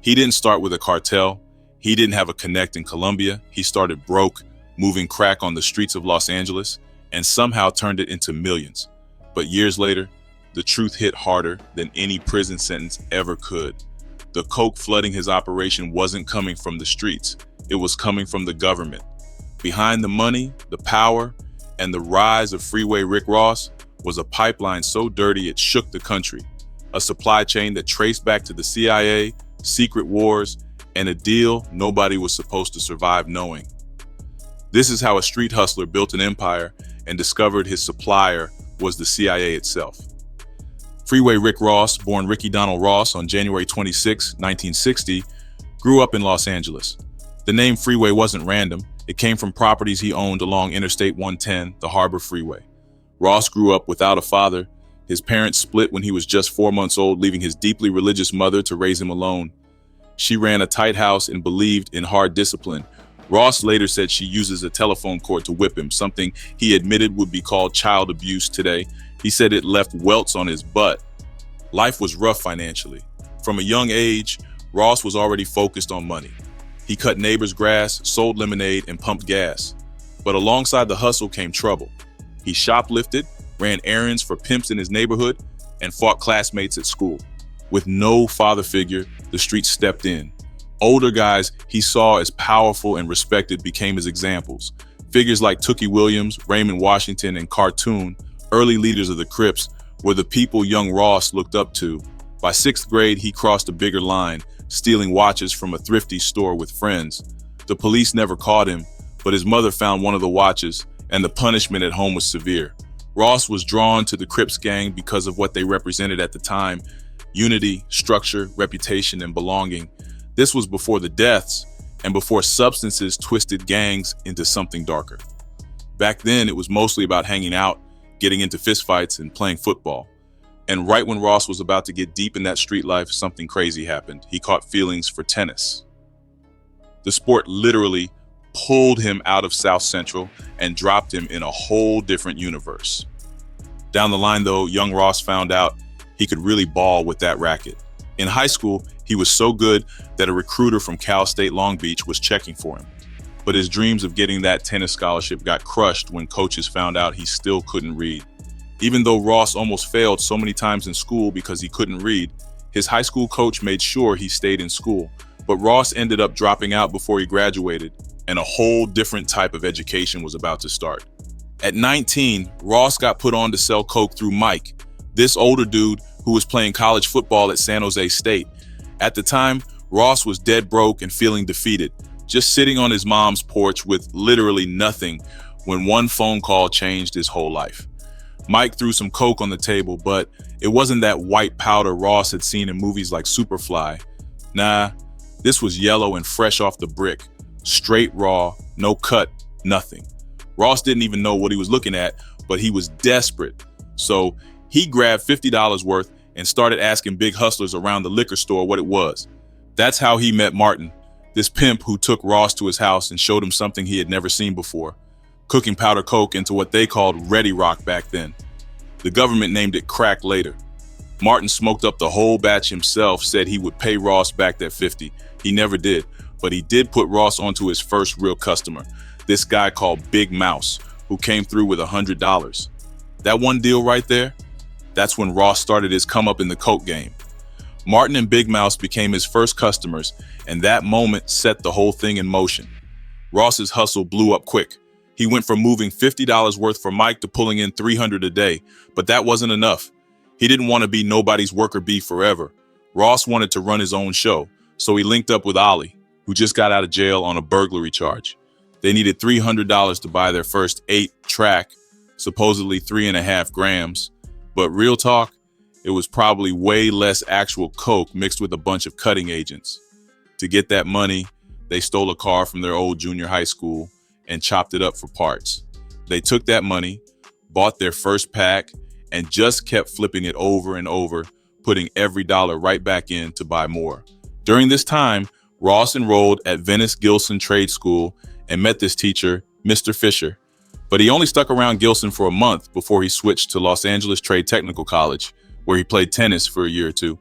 He didn't start with a cartel. He didn't have a connect in Colombia. He started broke, moving crack on the streets of Los Angeles, and somehow turned it into millions. But years later, the truth hit harder than any prison sentence ever could. The coke flooding his operation wasn't coming from the streets. It was coming from the government. Behind the money, the power, and the rise of Freeway Rick Ross was a pipeline so dirty it shook the country. A supply chain that traced back to the CIA, secret wars, and a deal nobody was supposed to survive knowing. This is how a street hustler built an empire and discovered his supplier was the CIA itself. Freeway Rick Ross, born Ricky Donald Ross on January 26, 1960, grew up in Los Angeles. The name Freeway wasn't random. It came from properties he owned along Interstate 110, the Harbor Freeway. Ross grew up without a father. His parents split when he was just 4 months old, leaving his deeply religious mother to raise him alone. She ran a tight house and believed in hard discipline. Ross later said she uses a telephone cord to whip him, something he admitted would be called child abuse today. He said it left welts on his butt. Life was rough financially. From a young age, Ross was already focused on money. He cut neighbors' grass, sold lemonade, and pumped gas. But alongside the hustle came trouble. He shoplifted, ran errands for pimps in his neighborhood, and fought classmates at school. With no father figure, the streets stepped in. Older guys he saw as powerful and respected became his examples. Figures like Tookie Williams, Raymond Washington, and Cartoon, early leaders of the Crips, were the people young Ross looked up to. By 6th grade, he crossed a bigger line, stealing watches from a thrifty store with friends. The police never caught him, but his mother found one of the watches, and the punishment at home was severe. Ross was drawn to the Crips gang because of what they represented at the time: unity, structure, reputation, and belonging. This was before the deaths and before substances twisted gangs into something darker. Back then, it was mostly about hanging out, getting into fistfights, and playing football. And right when Ross was about to get deep in that street life, something crazy happened. He caught feelings for tennis. The sport literally pulled him out of South Central and dropped him in a whole different universe. Down the line, though, young Ross found out he could really ball with that racket. In high school, he was so good that a recruiter from Cal State Long Beach was checking for him. But his dreams of getting that tennis scholarship got crushed when coaches found out he still couldn't read. Even though Ross almost failed so many times in school because he couldn't read, his high school coach made sure he stayed in school. But Ross ended up dropping out before he graduated, and a whole different type of education was about to start. At 19, Ross got put on to sell coke through Mike, this older dude who was playing college football at San Jose State. At the time, Ross was dead broke and feeling defeated, just sitting on his mom's porch with literally nothing when one phone call changed his whole life. Mike threw some coke on the table, but it wasn't that white powder Ross had seen in movies like Superfly. Nah, this was yellow and fresh off the brick, straight raw, no cut, nothing. Ross didn't even know what he was looking at, but he was desperate. So he grabbed $50 worth and started asking big hustlers around the liquor store what it was. That's how he met Martin, this pimp who took Ross to his house and showed him something he had never seen before: cooking powder coke into what they called Ready Rock back then. The government named it crack later. Martin smoked up the whole batch himself, said he would pay Ross back that 50. He never did, but he did put Ross onto his first real customer, this guy called Big Mouse, who came through with $100. That one deal right there, that's when Ross started his come up in the coke game. Martin and Big Mouse became his first customers, and that moment set the whole thing in motion. Ross's hustle blew up quick. He went from moving $50 worth for Mike to pulling in $300 a day, but that wasn't enough. He didn't want to be nobody's worker bee forever. Ross wanted to run his own show, so he linked up with Ollie, who just got out of jail on a burglary charge. They needed $300 to buy their first 8-track, supposedly 3.5 grams. But real talk, it was probably way less actual coke mixed with a bunch of cutting agents. To get that money, they stole a car from their old junior high school and chopped it up for parts. They took that money, bought their first pack, and just kept flipping it over and over, putting every dollar right back in to buy more. During this time, Ross enrolled at Venice Gilson Trade School and met this teacher, Mr. Fisher. But he only stuck around Gilson for a month before he switched to Los Angeles Trade Technical College, where he played tennis for a year or two.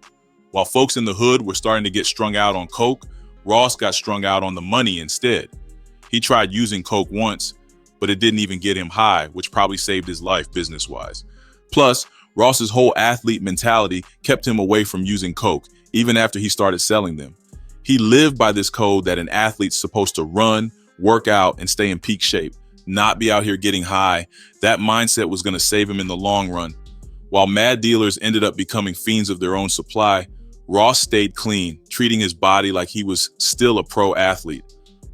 While folks in the hood were starting to get strung out on coke, Ross got strung out on the money instead. He tried using coke once, but it didn't even get him high, which probably saved his life business-wise. Plus, Ross's whole athlete mentality kept him away from using coke, even after he started selling them. He lived by this code that an athlete's supposed to run, work out, and stay in peak shape, not be out here getting high. That mindset was going to save him in the long run. While mad dealers ended up becoming fiends of their own supply, Ross stayed clean, treating his body like he was still a pro athlete.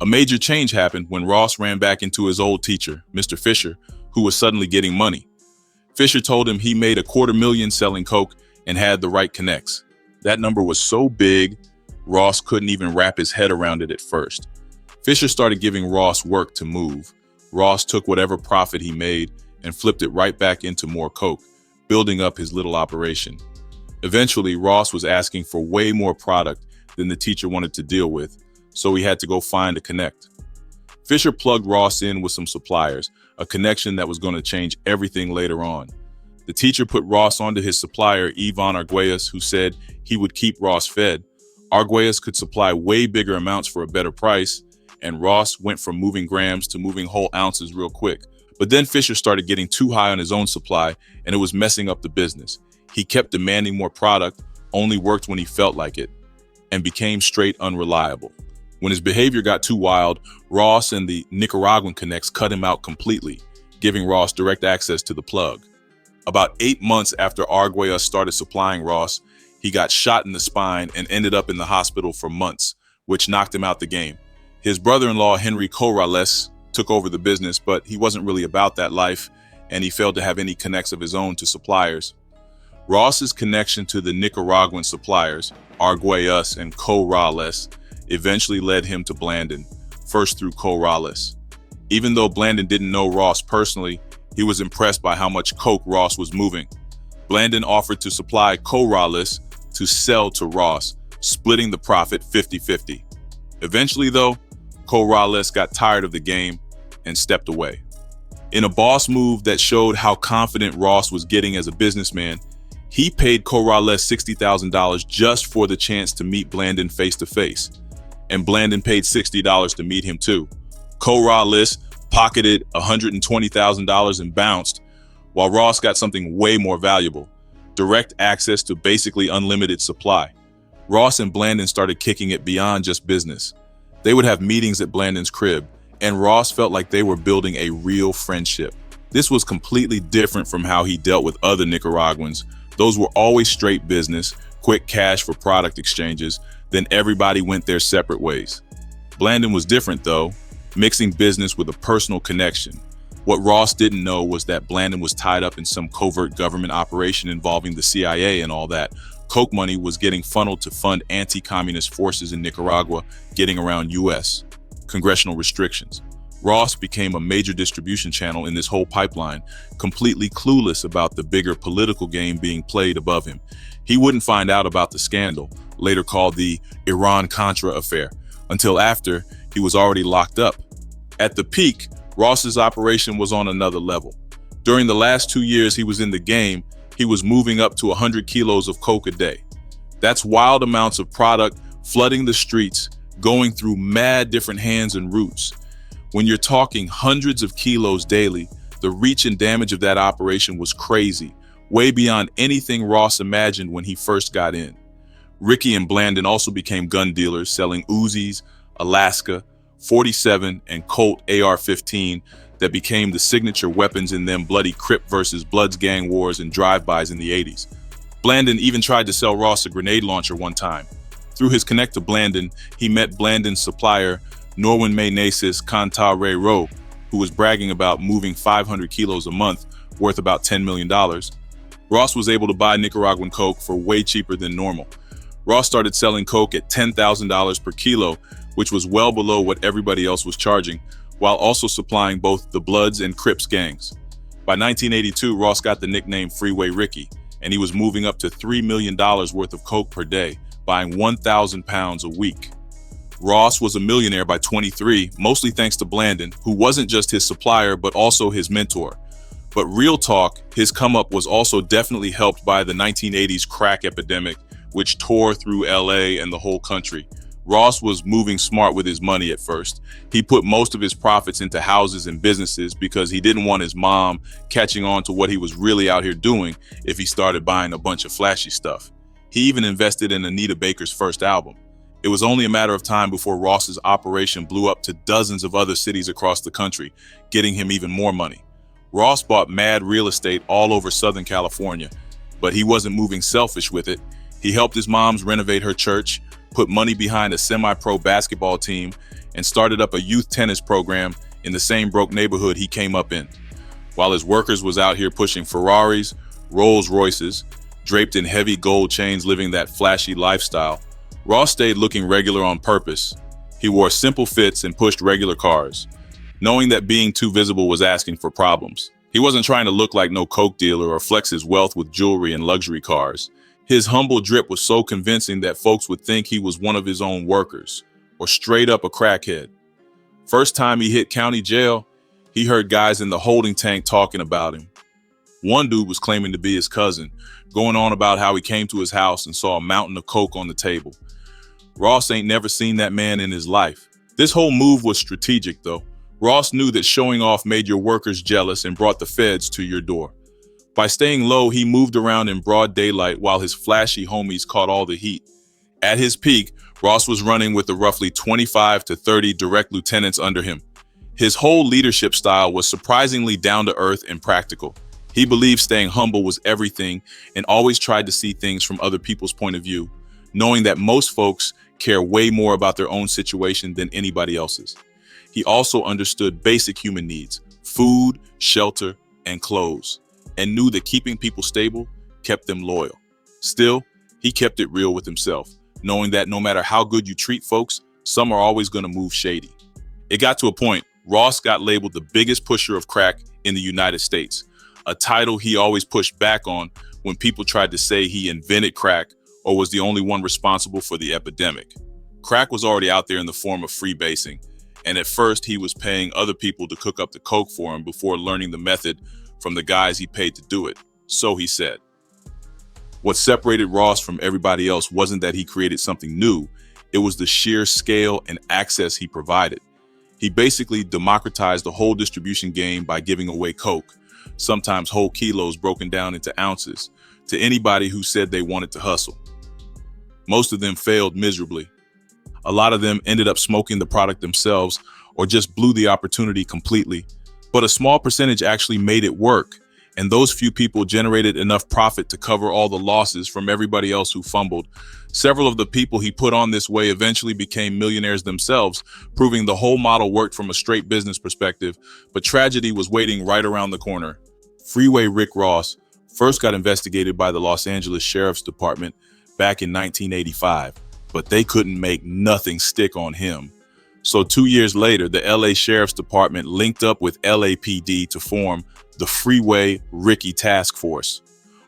A major change happened when Ross ran back into his old teacher, Mr. Fisher, who was suddenly getting money. Fisher told him he made $250,000 selling coke and had the right connects. That number was so big, Ross couldn't even wrap his head around it at first. Fisher started giving Ross work to move. Ross took whatever profit he made and flipped it right back into more coke, building up his little operation. Eventually, Ross was asking for way more product than the teacher wanted to deal with, so he had to go find a connect. Fisher plugged Ross in with some suppliers, a connection that was going to change everything later on. The teacher put Ross onto his supplier, Ivan Arguelles, who said he would keep Ross fed. Arguelles could supply way bigger amounts for a better price, and Ross went from moving grams to moving whole ounces real quick. But then Fisher started getting too high on his own supply, and it was messing up the business. He kept demanding more product, only worked when he felt like it, and became straight unreliable. When his behavior got too wild, Ross and the Nicaraguan connects cut him out completely, giving Ross direct access to the plug. About 8 months after Arguelles started supplying Ross, he got shot in the spine and ended up in the hospital for months, which knocked him out the game. His brother-in-law, Henry Corrales, took over the business, but he wasn't really about that life, and he failed to have any connects of his own to suppliers. Ross's connection to the Nicaraguan suppliers, Arguelles and Corrales, eventually led him to Blandon, first through Corrales. Even though Blandon didn't know Ross personally, he was impressed by how much coke Ross was moving. Blandon offered to supply Corrales to sell to Ross, splitting the profit 50-50. Eventually, though, Corrales got tired of the game and stepped away. In a boss move that showed how confident Ross was getting as a businessman, he paid Corrales $60,000 just for the chance to meet Blandon face-to-face. And Blandon paid $60 to meet him too. Corrales pocketed $120,000 and bounced, while Ross got something way more valuable: direct access to basically unlimited supply. Ross and Blandon started kicking it beyond just business. They would have meetings at Blandon's crib, and Ross felt like they were building a real friendship. This was completely different from how he dealt with other Nicaraguans. Those were always straight business, quick cash for product exchanges, then everybody went their separate ways. Blandon was different though, mixing business with a personal connection. What Ross didn't know was that Blandon was tied up in some covert government operation involving the CIA and all that. Coke money was getting funneled to fund anti-communist forces in Nicaragua, getting around U.S. congressional restrictions. Ross became a major distribution channel in this whole pipeline, completely clueless about the bigger political game being played above him. He wouldn't find out about the scandal, later called the Iran-Contra affair, until after he was already locked up. At the peak, Ross's operation was on another level. During the last 2 years he was in the game, he was moving up to 100 kilos of coke a day. That's wild amounts of product flooding the streets, going through mad different hands and routes. When you're talking hundreds of kilos daily, the reach and damage of that operation was crazy, way beyond anything Ross imagined when he first got in. Ricky and Blandon also became gun dealers, selling Uzis, Alaska, 47, and Colt AR-15 that became the signature weapons in them bloody Crip versus Bloods gang wars and drive-bys in the 80s. Blandon even tried to sell Ross a grenade launcher one time. Through his connect to Blandon, he met Blandon's supplier, Norwin Maynesis Cantarero, who was bragging about moving 500 kilos a month, worth about $10 million. Ross was able to buy Nicaraguan coke for way cheaper than normal. Ross started selling coke at $10,000 per kilo, which was well below what everybody else was charging, while also supplying both the Bloods and Crips gangs. By 1982, Ross got the nickname Freeway Ricky, and he was moving up to $3 million worth of coke per day, buying 1,000 pounds a week. Ross was a millionaire by 23, mostly thanks to Blandon, who wasn't just his supplier, but also his mentor. But real talk, his come up was also definitely helped by the 1980s crack epidemic, which tore through LA and the whole country. Ross was moving smart with his money at first. He put most of his profits into houses and businesses because he didn't want his mom catching on to what he was really out here doing if he started buying a bunch of flashy stuff. He even invested in Anita Baker's first album. It was only a matter of time before Ross's operation blew up to dozens of other cities across the country, getting him even more money. Ross bought mad real estate all over Southern California, but he wasn't moving selfish with it. He helped his moms renovate her church, put money behind a semi-pro basketball team, and started up a youth tennis program in the same broke neighborhood he came up in. While his workers was out here pushing Ferraris, Rolls Royces, draped in heavy gold chains, living that flashy lifestyle, Ross stayed looking regular on purpose. He wore simple fits and pushed regular cars, knowing that being too visible was asking for problems. He wasn't trying to look like no coke dealer or flex his wealth with jewelry and luxury cars. His humble drip was so convincing that folks would think he was one of his own workers, or straight up a crackhead. First time he hit county jail, he heard guys in the holding tank talking about him. One dude was claiming to be his cousin, going on about how he came to his house and saw a mountain of coke on the table. Ross ain't never seen that man in his life. This whole move was strategic, though. Ross knew that showing off made your workers jealous and brought the feds to your door. By staying low, he moved around in broad daylight while his flashy homies caught all the heat. At his peak, Ross was running with the roughly 25 to 30 direct lieutenants under him. His whole leadership style was surprisingly down to earth and practical. He believed staying humble was everything and always tried to see things from other people's point of view, knowing that most folks care way more about their own situation than anybody else's. He also understood basic human needs, food, shelter, and clothes, and knew that keeping people stable kept them loyal. Still, he kept it real with himself, knowing that no matter how good you treat folks, some are always going to move shady. It got to a point, Ross got labeled the biggest pusher of crack in the United States, a title he always pushed back on when people tried to say he invented crack or was the only one responsible for the epidemic. Crack was already out there in the form of freebasing, and at first he was paying other people to cook up the coke for him before learning the method from the guys he paid to do it, so he said. What separated Ross from everybody else wasn't that he created something new, it was the sheer scale and access he provided. He basically democratized the whole distribution game by giving away coke, sometimes whole kilos broken down into ounces, to anybody who said they wanted to hustle. Most of them failed miserably. A lot of them ended up smoking the product themselves or just blew the opportunity completely. But a small percentage actually made it work, and those few people generated enough profit to cover all the losses from everybody else who fumbled. Several of the people he put on this way eventually became millionaires themselves, proving the whole model worked from a straight business perspective, but tragedy was waiting right around the corner. Freeway Rick Ross first got investigated by the Los Angeles Sheriff's Department back in 1985, but they couldn't make nothing stick on him. So 2 years later, the LA Sheriff's Department linked up with LAPD to form the Freeway Ricky Task Force.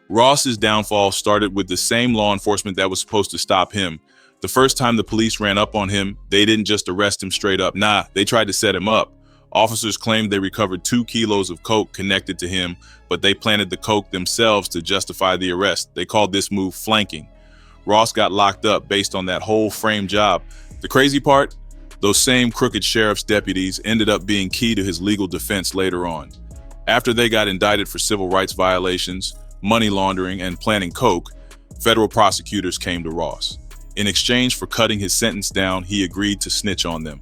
Ross's downfall started with the same law enforcement that was supposed to stop him. The first time the police ran up on him, they didn't just arrest him straight up. Nah, they tried to set him up. Officers claimed they recovered 2 kilos of coke connected to him, but they planted the coke themselves to justify the arrest. They called this move flanking. Ross got locked up based on that whole frame job. The crazy part? Those same crooked sheriff's deputies ended up being key to his legal defense later on. After they got indicted for civil rights violations, money laundering, and planting coke, federal prosecutors came to Ross. In exchange for cutting his sentence down, he agreed to snitch on them.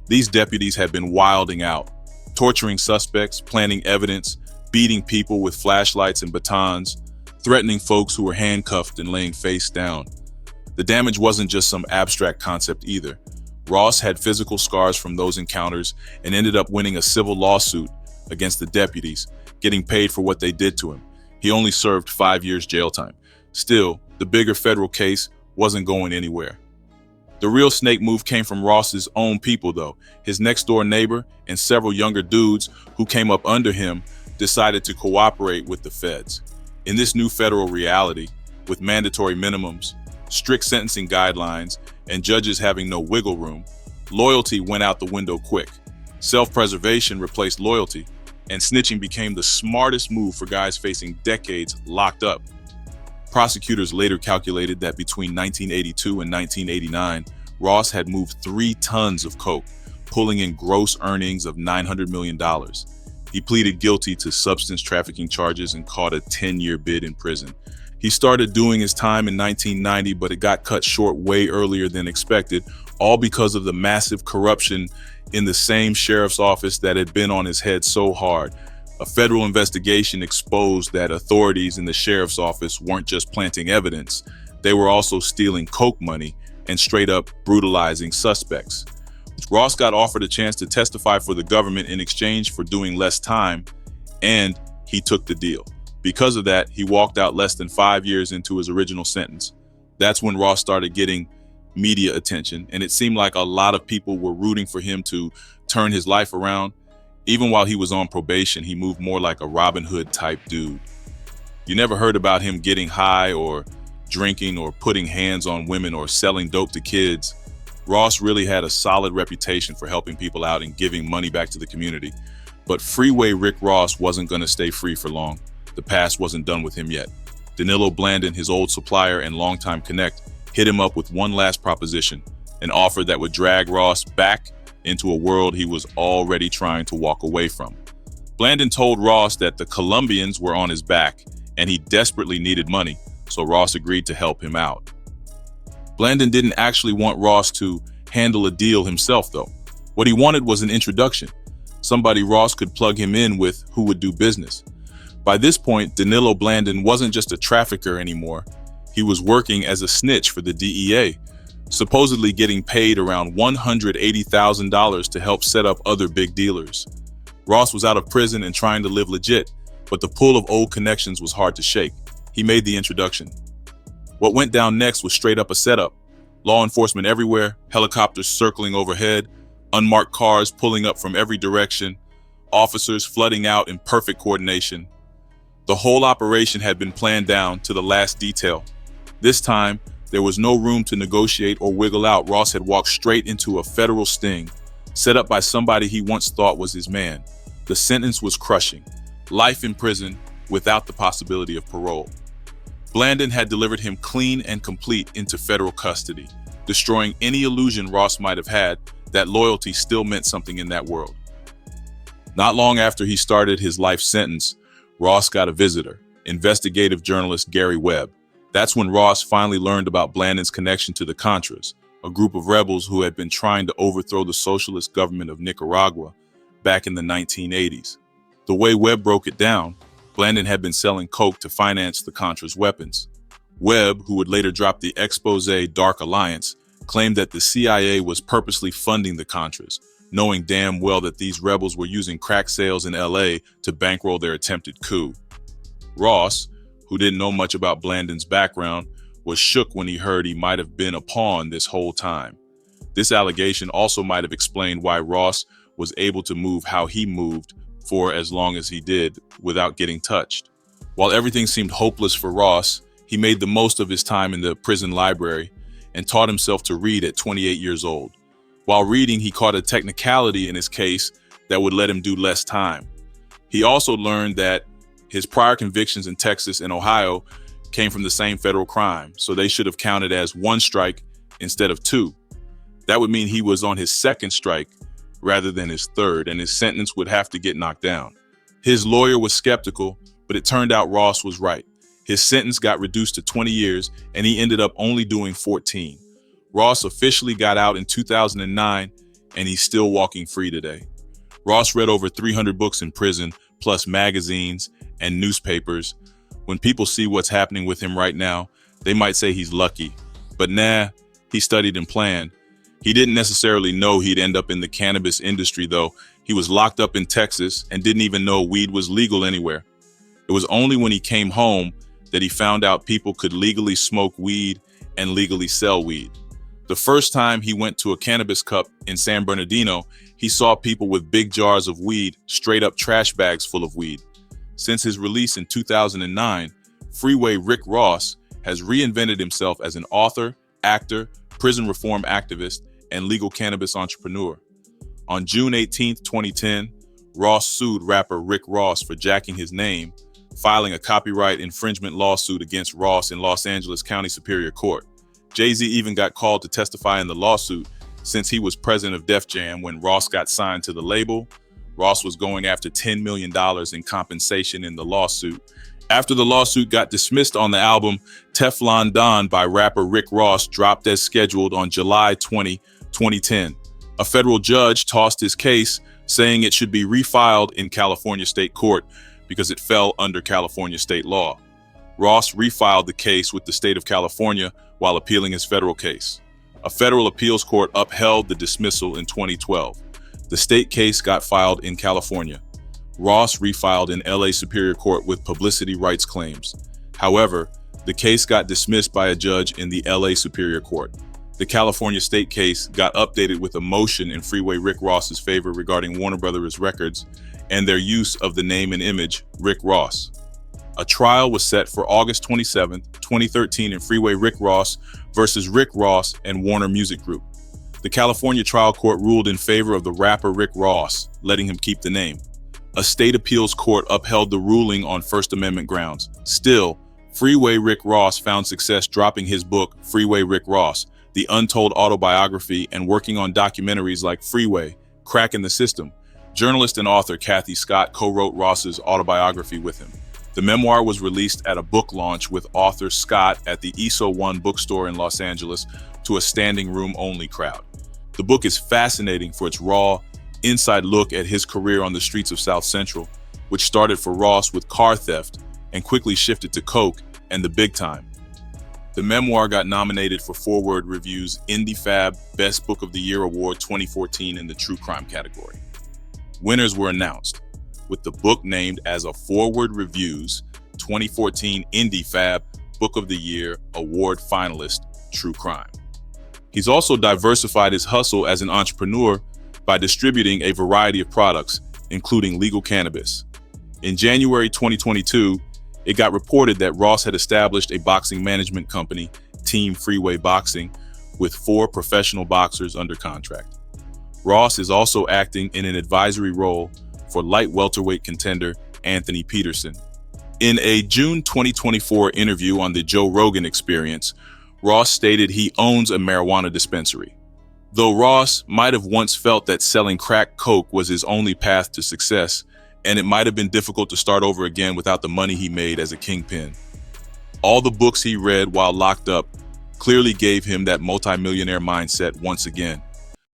These deputies had been wilding out, torturing suspects, planting evidence, beating people with flashlights and batons, threatening folks who were handcuffed and laying face down. The damage wasn't just some abstract concept either. Ross had physical scars from those encounters and ended up winning a civil lawsuit against the deputies, getting paid for what they did to him. He only served 5 years jail time. Still, the bigger federal case wasn't going anywhere. The real snake move came from Ross's own people, though. His next door neighbor and several younger dudes who came up under him decided to cooperate with the feds. In this new federal reality, with mandatory minimums, strict sentencing guidelines, and judges having no wiggle room, loyalty went out the window quick. Self-preservation replaced loyalty, and snitching became the smartest move for guys facing decades locked up. Prosecutors later calculated that between 1982 and 1989, Ross had moved 3 tons of coke, pulling in gross earnings of $900 million. He pleaded guilty to substance trafficking charges and caught a 10-year bid in prison. He started doing his time in 1990, but it got cut short way earlier than expected, all because of the massive corruption in the same sheriff's office that had been on his head so hard. A federal investigation exposed that authorities in the sheriff's office weren't just planting evidence, they were also stealing coke money and straight up brutalizing suspects. Ross got offered a chance to testify for the government in exchange for doing less time, and he took the deal. Because of that, he walked out less than 5 years into his original sentence. That's when Ross started getting media attention, and it seemed like a lot of people were rooting for him to turn his life around. Even while he was on probation, he moved more like a Robin Hood type dude. You never heard about him getting high or drinking or putting hands on women or selling dope to kids. Ross really had a solid reputation for helping people out and giving money back to the community. But Freeway Rick Ross wasn't going to stay free for long. The past wasn't done with him yet. Danilo Blandon, his old supplier and longtime connect, hit him up with one last proposition, an offer that would drag Ross back into a world he was already trying to walk away from. Blandon told Ross that the Colombians were on his back and he desperately needed money, so Ross agreed to help him out. Blandon didn't actually want Ross to handle a deal himself, though. What he wanted was an introduction, somebody Ross could plug him in with who would do business. By this point, Danilo Blandon wasn't just a trafficker anymore. He was working as a snitch for the DEA, supposedly getting paid around $180,000 to help set up other big dealers. Ross was out of prison and trying to live legit, but the pull of old connections was hard to shake. He made the introduction. What went down next was straight up a setup. Law enforcement everywhere, helicopters circling overhead, unmarked cars pulling up from every direction, officers flooding out in perfect coordination. The whole operation had been planned down to the last detail. This time, there was no room to negotiate or wiggle out. Ross had walked straight into a federal sting, set up by somebody he once thought was his man. The sentence was crushing. Life in prison without the possibility of parole. Blandon had delivered him clean and complete into federal custody, destroying any illusion Ross might have had that loyalty still meant something in that world. Not long after he started his life sentence, Ross got a visitor, investigative journalist Gary Webb. That's when Ross finally learned about Blandon's connection to the Contras, a group of rebels who had been trying to overthrow the socialist government of Nicaragua back in the 1980s. The way Webb broke it down, Blandon had been selling coke to finance the Contras' weapons. Webb, who would later drop the expose Dark Alliance, claimed that the CIA was purposely funding the Contras, knowing damn well that these rebels were using crack sales in LA to bankroll their attempted coup. Ross, who didn't know much about Blandon's background, was shook when he heard he might have been a pawn this whole time. This allegation also might have explained why Ross was able to move how he moved for as long as he did without getting touched. While everything seemed hopeless for Ross, he made the most of his time in the prison library and taught himself to read at 28 years old. While reading, he caught a technicality in his case that would let him do less time. He also learned that his prior convictions in Texas and Ohio came from the same federal crime, so they should have counted as 1 strike instead of 2. That would mean he was on his 2nd strike rather than his 3rd, and his sentence would have to get knocked down. His lawyer was skeptical, but it turned out Ross was right. His sentence got reduced to 20 years, and he ended up only doing 14. Ross officially got out in 2009, and he's still walking free today. Ross read over 300 books in prison, plus magazines and newspapers. When people see what's happening with him right now, they might say he's lucky. But nah, he studied and planned. He didn't necessarily know he'd end up in the cannabis industry, though. He was locked up in Texas and didn't even know weed was legal anywhere. It was only when he came home that he found out people could legally smoke weed and legally sell weed. The first time he went to a cannabis cup in San Bernardino, he saw people with big jars of weed, straight up trash bags full of weed. Since his release in 2009, Freeway Rick Ross has reinvented himself as an author, actor, prison reform activist, and legal cannabis entrepreneur. On June 18, 2010, Ross sued rapper Rick Ross for jacking his name, filing a copyright infringement lawsuit against Ross in Los Angeles County Superior Court. Jay-Z even got called to testify in the lawsuit since he was president of Def Jam when Ross got signed to the label. Ross was going after $10 million in compensation in the lawsuit. After the lawsuit got dismissed on the album Teflon Don by rapper Rick Ross dropped as scheduled on July 20, 2010. A federal judge tossed his case, saying it should be refiled in California state court because it fell under California state law. Ross refiled the case with the state of California while appealing his federal case. A federal appeals court upheld the dismissal in 2012. The state case got filed in California. Ross refiled in LA Superior Court with publicity rights claims. However, the case got dismissed by a judge in the LA Superior Court. The California state case got updated with a motion in Freeway Rick Ross's favor regarding Warner Brothers Records and their use of the name and image Rick Ross. A trial was set for August 27, 2013 in Freeway Rick Ross versus Rick Ross and Warner Music Group. The California trial court ruled in favor of the rapper Rick Ross, letting him keep the name. A state appeals court upheld the ruling on First Amendment grounds. Still, Freeway Rick Ross found success dropping his book, Freeway Rick Ross, the untold autobiography, and working on documentaries like Freeway, Crack in the System. Journalist and author Kathy Scott co-wrote Ross's autobiography with him. The memoir was released at a book launch with author Scott at the ESO One bookstore in Los Angeles to a standing room only crowd. The book is fascinating for its raw, inside look at his career on the streets of South Central, which started for Ross with car theft and quickly shifted to coke and the big time. The memoir got nominated for Forward Review's IndieFab Best Book of the Year Award 2014 in the True Crime category. Winners were announced, with the book named as a Forward Review's 2014 IndieFab Book of the Year Award finalist, True Crime. He's also diversified his hustle as an entrepreneur by distributing a variety of products, including legal cannabis. In January 2022, it got reported that Ross had established a boxing management company, Team Freeway Boxing, with 4 professional boxers under contract. Ross is also acting in an advisory role for light welterweight contender Anthony Peterson. In a June 2024 interview on the Joe Rogan Experience, Ross stated he owns a marijuana dispensary. Though Ross might have once felt that selling crack coke was his only path to success, and it might have been difficult to start over again without the money he made as a kingpin. All the books he read while locked up clearly gave him that multimillionaire mindset once again.